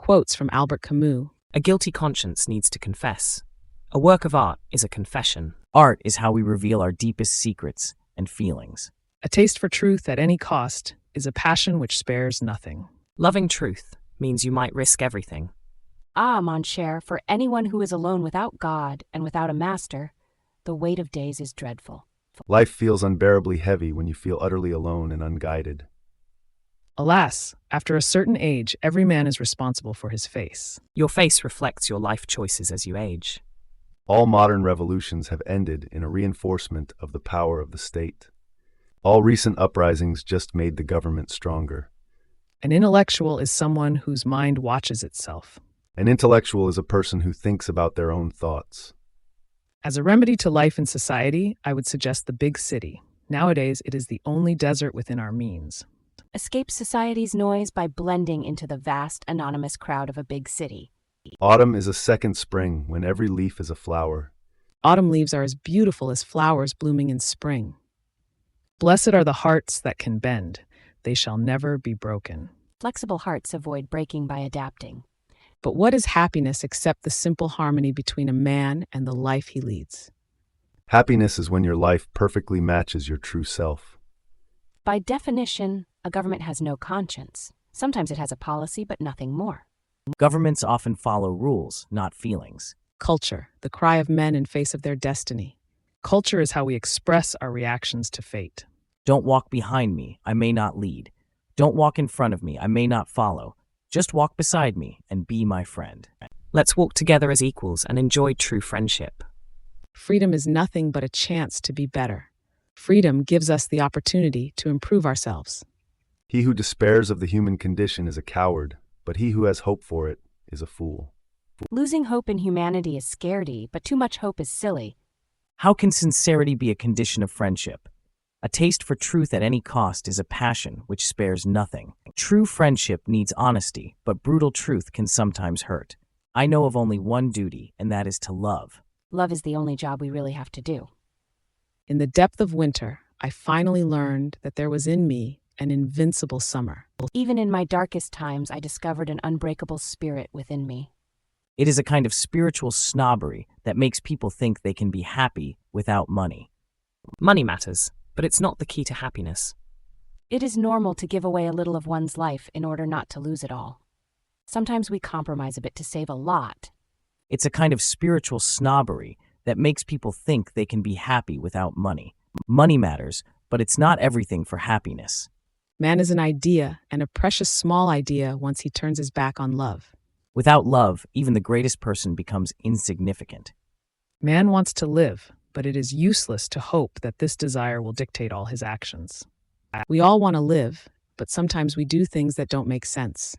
Quotes from Albert Camus. A guilty conscience needs to confess. A work of art is a confession. Art is how we reveal our deepest secrets and feelings. A taste for truth at any cost is a passion which spares nothing. Loving truth means you might risk everything. Ah, mon cher, for anyone who is alone without God and without a master, the weight of days is dreadful. Life feels unbearably heavy when you feel utterly alone and unguided. Alas, after a certain age, every man is responsible for his face. Your face reflects your life choices as you age. All modern revolutions have ended in a reinforcement of the power of the state. All recent uprisings just made the government stronger. An intellectual is someone whose mind watches itself. An intellectual is a person who thinks about their own thoughts. As a remedy to life in society, I would suggest the big city. Nowadays, it is the only desert within our means. Escape society's noise by blending into the vast, anonymous crowd of a big city. Autumn is a second spring when every leaf is a flower. Autumn leaves are as beautiful as flowers blooming in spring. Blessed are the hearts that can bend. They shall never be broken. Flexible hearts avoid breaking by adapting. But what is happiness except the simple harmony between a man and the life he leads? Happiness is when your life perfectly matches your true self. By definition, a government has no conscience. Sometimes it has a policy, but nothing more. Governments often follow rules, not feelings. Culture, the cry of men in face of their destiny. Culture is how we express our reactions to fate. Don't walk behind me, I may not lead. Don't walk in front of me, I may not follow. Just walk beside me and be my friend. Let's walk together as equals and enjoy true friendship. Freedom is nothing but a chance to be better. Freedom gives us the opportunity to improve ourselves. He who despairs of the human condition is a coward, but he who has hope for it is a fool. Losing hope in humanity is scaredy, but too much hope is silly. How can sincerity be a condition of friendship? A taste for truth at any cost is a passion which spares nothing. True friendship needs honesty, but brutal truth can sometimes hurt. I know of only one duty, and that is to love. Love is the only job we really have to do. In the depth of winter, I finally learned that there was in me an invincible summer. Even in my darkest times, I discovered an unbreakable spirit within me. It is a kind of spiritual snobbery that makes people think they can be happy without money. Money matters, but it's not the key to happiness. It is normal to give away a little of one's life in order not to lose it all. Sometimes we compromise a bit to save a lot. It's a kind of spiritual snobbery that makes people think they can be happy without money. Money matters, but it's not everything for happiness. Man is an idea, and a precious small idea once he turns his back on love. Without love, even the greatest person becomes insignificant. Man wants to live, but it is useless to hope that this desire will dictate all his actions. We all want to live, but sometimes we do things that don't make sense.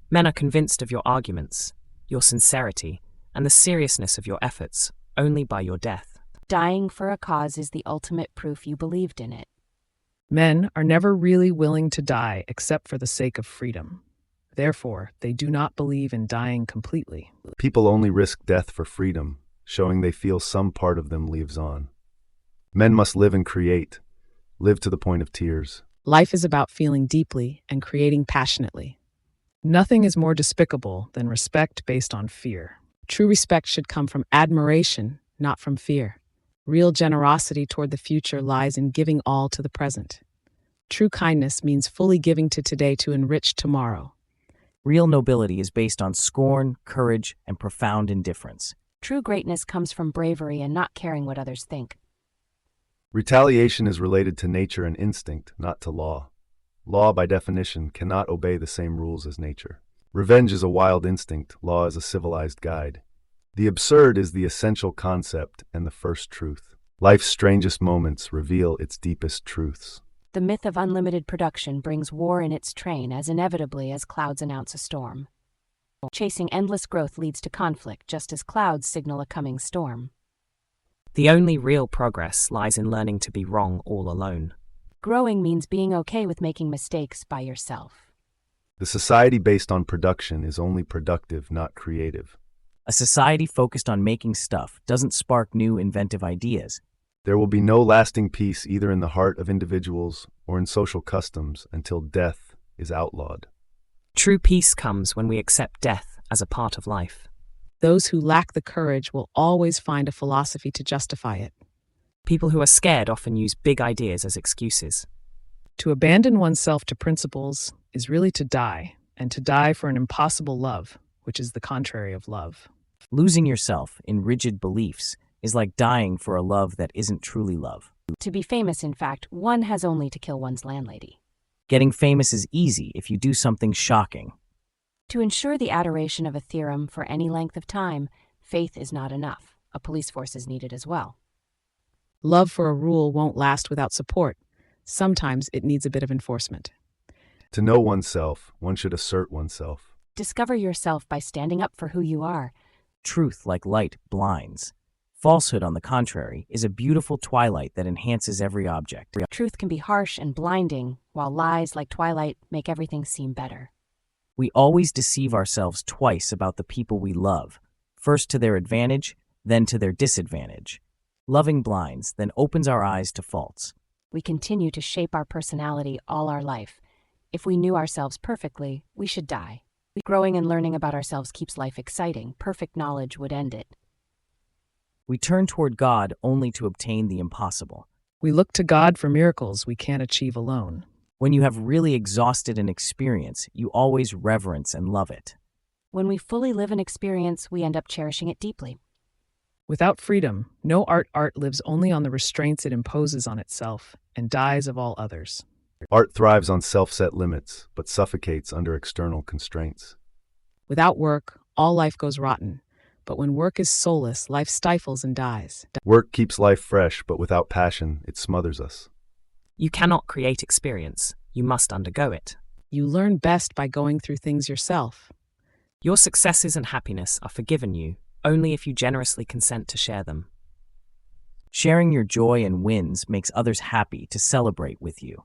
Men are convinced of your arguments, your sincerity, and the seriousness of your efforts only by your death. Dying for a cause is the ultimate proof you believed in it. Men are never really willing to die except for the sake of freedom. Therefore, they do not believe in dying completely. People only risk death for freedom, showing they feel some part of them lives on. Men must live and create, live to the point of tears. Life is about feeling deeply and creating passionately. Nothing is more despicable than respect based on fear. True respect should come from admiration, not from fear. Real generosity toward the future lies in giving all to the present. True kindness means fully giving to today to enrich tomorrow. Real nobility is based on scorn, courage, and profound indifference. True greatness comes from bravery and not caring what others think. Retaliation is related to nature and instinct, not to law. Law, by definition, cannot obey the same rules as nature. Revenge is a wild instinct, law is a civilized guide. The absurd is the essential concept and the first truth. Life's strangest moments reveal its deepest truths. The myth of unlimited production brings war in its train as inevitably as clouds announce a storm. Chasing endless growth leads to conflict, just as clouds signal a coming storm. The only real progress lies in learning to be wrong all alone. Growing means being okay with making mistakes by yourself. The society based on production is only productive, not creative. A society focused on making stuff doesn't spark new inventive ideas. There will be no lasting peace either in the heart of individuals or in social customs until death is outlawed. True peace comes when we accept death as a part of life. Those who lack the courage will always find a philosophy to justify it. People who are scared often use big ideas as excuses. To abandon oneself to principles is really to die, and to die for an impossible love, which is the contrary of love. Losing yourself in rigid beliefs is like dying for a love that isn't truly love. To be famous, in fact, one has only to kill one's landlady. Getting famous is easy if you do something shocking. To ensure the adoration of a theorem for any length of time, faith is not enough. A police force is needed as well. Love for a rule won't last without support. Sometimes it needs a bit of enforcement. To know oneself, one should assert oneself. Discover yourself by standing up for who you are. Truth, like light, blinds. Falsehood, on the contrary, is a beautiful twilight that enhances every object. Truth can be harsh and blinding, while lies, like twilight, make everything seem better. We always deceive ourselves twice about the people we love, first to their advantage, then to their disadvantage. Loving blinds, then opens our eyes to faults. We continue to shape our personality all our life. If we knew ourselves perfectly, we should die. Growing and learning about ourselves keeps life exciting. Perfect knowledge would end it. We turn toward God only to obtain the impossible. We look to God for miracles we can't achieve alone. When you have really exhausted an experience, you always reverence and love it. When we fully live an experience, we end up cherishing it deeply. Without freedom, no art lives only on the restraints it imposes on itself and dies of all others. Art thrives on self-set limits, but suffocates under external constraints. Without work, all life goes rotten. But when work is soulless, life stifles and dies. Work keeps life fresh, but without passion, it smothers us. You cannot create experience. You must undergo it. You learn best by going through things yourself. Your successes and happiness are forgiven you only if you generously consent to share them. Sharing your joy and wins makes others happy to celebrate with you.